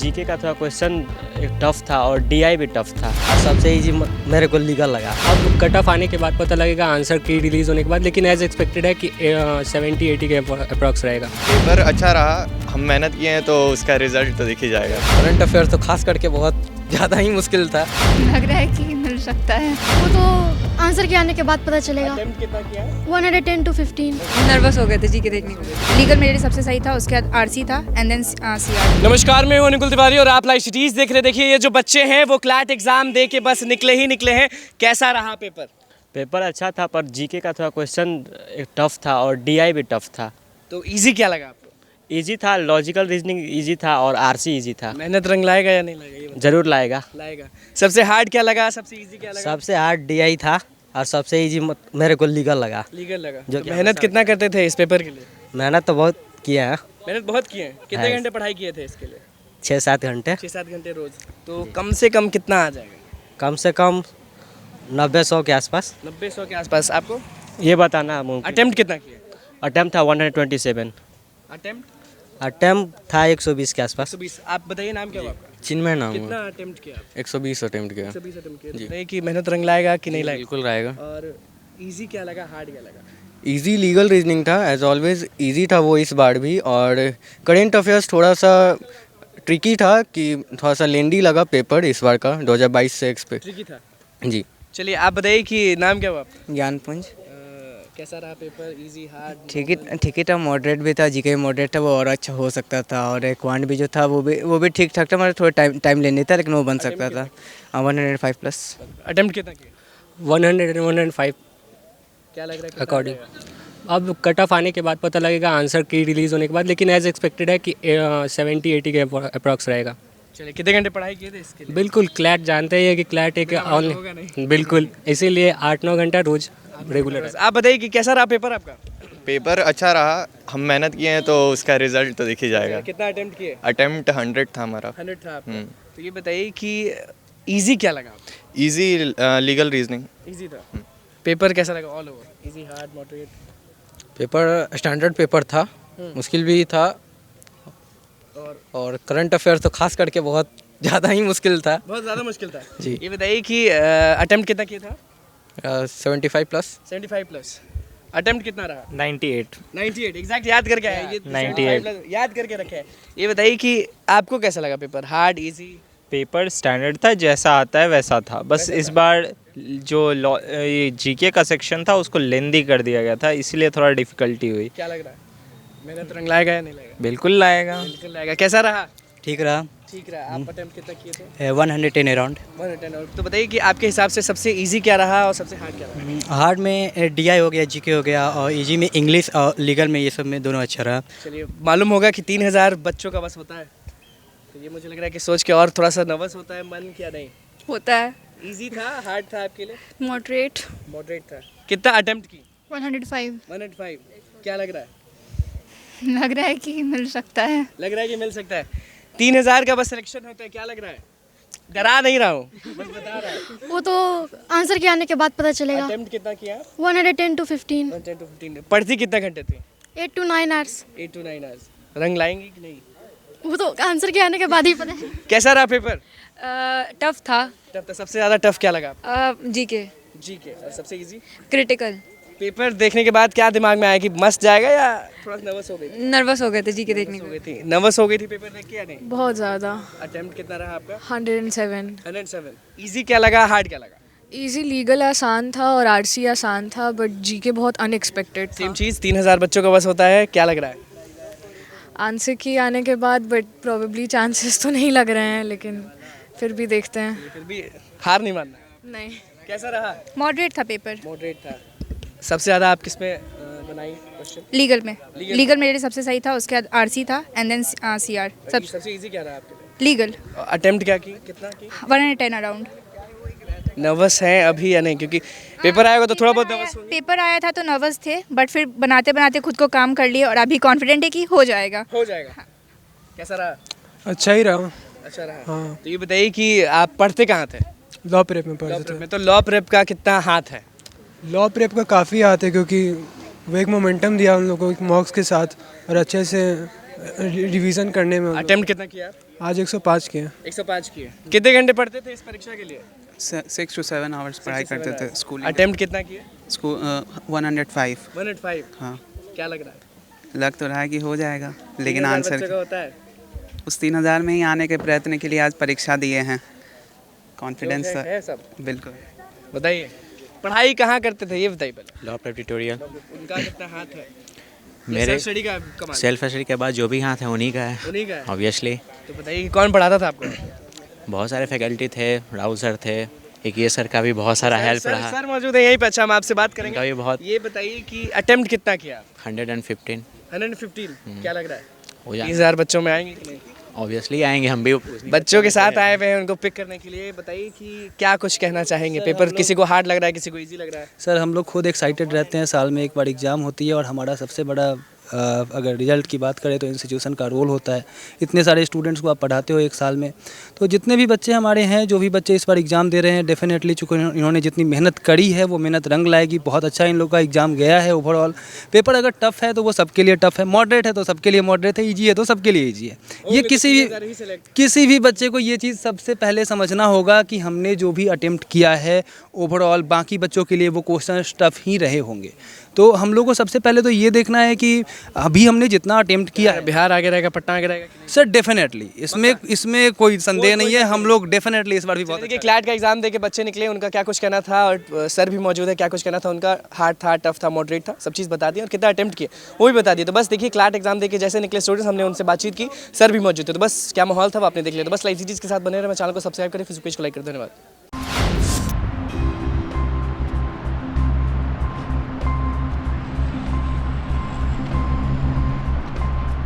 GK का थोड़ा question tough था और डीआई भी टफ था। सबसे इजी मेरे को लीगल लगा। अब कट ऑफ आने के बाद पता लगेगा आंसर की रिलीज़ होने के बाद, लेकिन एज एक्सपेक्टेड है कि 70-80 के अप्रॉक्स रहेगा। पेपर अच्छा रहा, हम मेहनत किए हैं तो उसका रिजल्ट तो दिख ही जाएगा। करंट अफेयर तो खास करके बहुत ज़्यादा ही मुश्किल था। लग रहा है कि मिल सकता है, वो तो आंसर के आने के बाद पता चलेगा। अटेम्प्ट कितना किया है? 110 to 15। नर्वस हो गए थे जी के देखने को। लीगल मेरे लिए सबसे सही था, उसके बाद आरसी था एंड देन सीआर। नमस्कार, मैं हूं अनुकुल तिवारी और आप लाइव सिटीज देख रहे। देखिए, ये जो बच्चे हैं वो क्लैट एग्जाम दे के बस निकले हैं। कैसा रहा पेपर? पेपर अच्छा था पर जीके का थोड़ा क्वेश्चन टफ था और डीआई भी टफ था। तो इजी क्या लगा आपको? इजी था, लॉजिकल रीजनिंग इजी था और आरसी इजी था। मेहनत रंग लाएगा या नहीं लाएगा ये बताओ। जरूर लाएगा। लाएगा। सबसे हार्ड क्या लगा, सबसे इजी क्या लगा? सबसे हार्ड डीआई था और सबसे इजी मेरे को लीगल लगा। लीगल लगा। जो तो मेहनत कितना करते थे इस पेपर के लिए? मेहनत तो बहुत किया है, मेहनत बहुत किए हैं। कितने है। घंटे पढ़ाई किए थे इसके लिए? 6-7 घंटे। 6-7 घंटे रोज। तो कम से कम कितना आ जाएगा? कम से कम 90-100 के आसपास। 90-100 के आसपास। आपको ये बताना मुमकिन। अटेम्प्ट कितना किए? अटेम्प्ट था 127। अटेम्प्ट अटेम्प्ट था 120 के आसपास। 120। आप बताइए नाम क्या हुआ आपका? चिन्मय नाम कितना अटेम्प्ट किया? 120 अटेम्प्ट किया। 120 अटेम्प्ट किए। नहीं कि मेहनत रंग लाएगा कि नहीं लाएगा? बिल्कुल रहेगा। और इजी क्या लगा, हार्ड क्या लगा? इजी लीगल रीजनिंग था, एज ऑलवेज इजी था वो इस बार भी। और करेंट अफेयर्स थोड़ा सा ट्रिकी था कि थोड़ा सा लेंदी लगा पेपर इस बार का 2022 से एक्सपेक्ट। ट्रिकी था। जी। चलिए आप बताइए कि नाम क्या हुआ आपका? ज्ञानपुंज। कैसा रहा पेपर? Easy, hard? ठीक ही था, मॉडरेट भी था, जीके मॉडरेट था, वो और अच्छा हो सकता था। और क्वांट भी जो था वो भी ठीक ठाक था, मतलब थोड़ा टाइम लेने था, लेकिन वो बन सकता था। 105 प्लस। अटेम्प्ट कितना किया? 105 क्या लग रहा है? अकॉर्डिंग। अब कट ऑफ आने के बाद पता लगेगा आंसर की रिलीज़ होने के बाद, लेकिन एज एक्सपेक्टेड है कि 70-80 के अप्रॉक्स रहेगा। चलिए, कितने घंटे पढ़ाई किए थे इसके लिए? बिल्कुल, क्लैट जानते हैं कि क्लैट एक ऑनलाइन, बिल्कुल, इसीलिए 8-9 घंटा रोज रेगुलर। आप बताइए कि कैसा रहा पेपर आपका? पेपर अच्छा रहा, हम मेहनत किए हैं तो उसका रिजल्ट तो दिख ही जाएगा। कितना अटेम्प्ट किए? अटेम्प्ट 100 था हमारा। 100 था आपका। तो ये बताइए कि इजी क्या लगा आपको? Easy legal reasoning. इजी था। पेपर कैसा लगा all over? Easy, hard, moderate? Paper standard paper था, मुश्किल भी था और करंट अफेयर तो खास करके बहुत ज़्यादा ही मुश्किल था। बहुत ज़्यादा मुश्किल था जी। ये बताइए कि अटेम्प्ट कितना किया था? 75 प्लस। 75 प्लस। अटेम्प्ट कितना रहा? 98 एग्जैक्ट याद करके आया ये? 98 याद करके रखा है। ये बताइए कि आपको कैसा लगा paper? Hard, easy? Paper standard था, जैसा आता है वैसा था। बस इस बार जो ये जीके का सेक्शन था उसको लेंदी कर दिया गया था, इसलिए थोड़ा डिफिकल्टी हुई। क्या लग रहा है, मेहनत रंग लाएगा या नहीं लाएगा? बिल्कुल लाएगा। बिल्कुल लाएगा। कैसा रहा? ठीक रहा। ठीक रहा। आप अटेम्प्ट कितना किए थे? 110 अराउंड। 110। तो बताइए कि आपके हिसाब से सबसे इजी क्या रहा और सबसे हार्ड क्या रहा? हार्ड में डीआई हो गया, जीके हो गया, और इजी में इंग्लिश और लीगल में, ये सब में दोनों अच्छा रहा। चलिए, मालूम होगा कि 3000 बच्चों का बस होता है, तो ये मुझे लग रहा है कि सोच के और थोड़ा सा नर्वस होता है मन, क्या नहीं? होता है। इजी था, हार्ड था आपके लिए? मॉडरेट। मॉडरेट था। कितना अटेम्प्ट की? 105। 105। क्या लग रहा है? लग रहा है कि मिल सकता है। लग रहा है कि मिल सकता है। 3000 का बस सिलेक्शन होता है, क्या लग रहा है? डरा नहीं रहा हूँ, बस बता रहा है। वो तो आंसर के आने के बाद पता चलेगा। अटेम्प्ट कितना किया? 110 to 15। 10 to 15। पढ़ती कितने घंटे थी? 8 to 9 hours। 8 to 9 hours. रंग लाएंगी कि नहीं? वो तो आंसर के आने के बाद ही पता है। कैसा रहा पेपर? टफ था। टफ था। सबसे ज़्यादा टफ क्या लगा? जीके। जीके। और सबसे इजी? क्रिटिकल। पेपर देखने के बाद क्या दिमाग में आया कि मस्त जाएगा या थोड़ा नर्वस हो गई? नर्वस हो गए थे जीके देखने हो को। गई थी, नर्वस हो गई थी पेपर देख के या नहीं? बहुत ज़्यादा। अटेम्प्ट कितना रहा आपका? 107। 107। इजी क्या लगा, हार्ड क्या लगा? इजी लीगल आसान था और आरसी आसान था, बट जीके बहुत अनएक्सपेक्टेड था। सेम चीज़, 3000 बच्चों का बस होता है, क्या लग रहा है? आंसर की आने के बाद बट प्रोबेबली चांसेस तो नहीं लग रहे हैं, लेकिन फिर भी देखते हैं। फिर भी हार नहीं मानना। नहीं। कैसा रहा? मॉडरेट था पेपर। मॉडरेट था। सबसे ज़्यादा आप किस में बनाई क्वेश्चन? लीगल में। लीगल मेरे लिए सबसे सही था, उसके बाद आरसी था एंड देन सीआर। सबसे इजी क्या रहा आपके लिए? लीगल। अटेम्प्ट क्या की, कितना की? 110 अराउंड। नर्वस हैं अभी या नहीं? क्योंकि पेपर आएगा तो थोड़ा बहुत नर्वस होंगे। पेपर आया था तो नर्वस थे, बट फिर बनाते बनाते खुद को काम कर लिए और अभी कॉन्फिडेंट है कि हो जाएगा। हो जाएगा। कैसा रहा? अच्छा ही रहा। अच्छा रहा। हाँ। तो ये बताइए कि आप पढ़ते कहाँ थे? लॉ प्रेप में पढ़ते थे। तो लॉ प्रेप का कितना हाथ है? लॉ प्रेप का काफ़ी हाथ है, क्योंकि वो एक मोमेंटम दिया उन लोगों को मॉक्स के साथ और अच्छे से रिवीजन करने में। अटेम्प्ट कितना किया? आज 105 किए 105 किए। कितने घंटे पढ़ते थे इस परीक्षा के लिए? 6 to 7 hours पढ़ाई करते थे स्कूल। अटेम्प्ट कितना किए? स्कूल 105। 105। हाँ। क्या लग रहा है? लग तो रहा है कि हो जाएगा, लेकिन आंसर का होता है। उस 3000 में ही आने के प्रयत्न के लिए आज परीक्षा दिए हैं। कॉन्फिडेंस है सब। बिल्कुल। बताइए पढ़ाई कहाँ करते थे ये बताइए पहले। Law prep tutorial. उनका कितना हाथ है? मेरे स्टडी का कमाल। सेल्फ स्टडी के बाद जो भी हाथ है उन्हीं का है। उन्हीं का है। ऑब्वियसली। तो बताइए कि कौन पढ़ाता था आपको? बहुत सारे फैकल्टी थे, राहुल सर थे, एक ये सर का भी बहुत सारा हेल्प रहा। सर मौजूद है यहीं पे। अच्छा हम आपसे बात करेंगे। उनका भी बहुत। ये बताइए कि अटेम्प्ट कितना किया? 115। 115। क्या लग रहा है? हो जाए। 30,000 बच्चों में आएंगे कि नहीं? ऑब्वियसली आएंगे, हम भी बच्चों के साथ आए हुए हैं उनको पिक करने के लिए। बताइए कि क्या कुछ कहना चाहेंगे? पेपर किसी को हार्ड लग रहा है, किसी को इजी लग रहा है? सर हम लोग खुद एक्साइटेड रहते हैं, साल में एक बार एग्ज़ाम होती है और हमारा सबसे बड़ा अगर रिजल्ट की बात करें तो इंस्टीट्यूशन का रोल होता है। इतने सारे स्टूडेंट्स को आप पढ़ाते हो एक साल में, तो जितने भी बच्चे हमारे हैं, जो भी बच्चे इस बार एग्ज़ाम दे रहे हैं, डेफिनेटली चूँकि इन्होंने जितनी मेहनत करी है वो मेहनत रंग लाएगी। बहुत अच्छा इन लोग का एग्ज़ाम गया है। ओवरऑल पेपर अगर टफ़ है तो वो सबके लिए टफ़ है, मॉडरेट है तो सबके लिए मॉडरेट है, ईजी है तो सबके लिए ईजी है। ये किसी भी बच्चे को ये चीज़ सबसे पहले समझना होगा कि हमने जो भी अटेम्प्ट किया है ओवरऑल बाकी बच्चों के लिए वो क्वेश्चन टफ़ ही रहे होंगे। तो हम लोग को सबसे पहले तो ये देखना है कि अभी हमने जितना अटेम्प्ट किया है, बिहार आगे रहेगा, पटना आगे रहेगा? सर डेफिनेटली इसमें कोई संदेह नहीं है। हम लोग डेफिनेटली इस बार भी बहुत देखिए क्लैट का एग्जाम देके बच्चे निकले, उनका क्या कुछ कहना था और सर भी मौजूद है, क्या कुछ कहना था उनका? हार्ड था, टफ था, मॉडरेट था, सब चीज़ बता दी और कितना अटेम्प्ट किए वो भी बता दिए। तो बस देखिए क्लैट एग्जाम देके जैसे निकले स्टूडेंट्स, हमने उनसे बातचीत की, सर भी मौजूद थे। तो बस क्या माहौल था वो आपने देख लिया। तो बस लाइव सीरीज के साथ बने रहे, मैं चैनल को सब्सक्राइब करें, फेसबुक पेज को लाइक कर। धन्यवाद।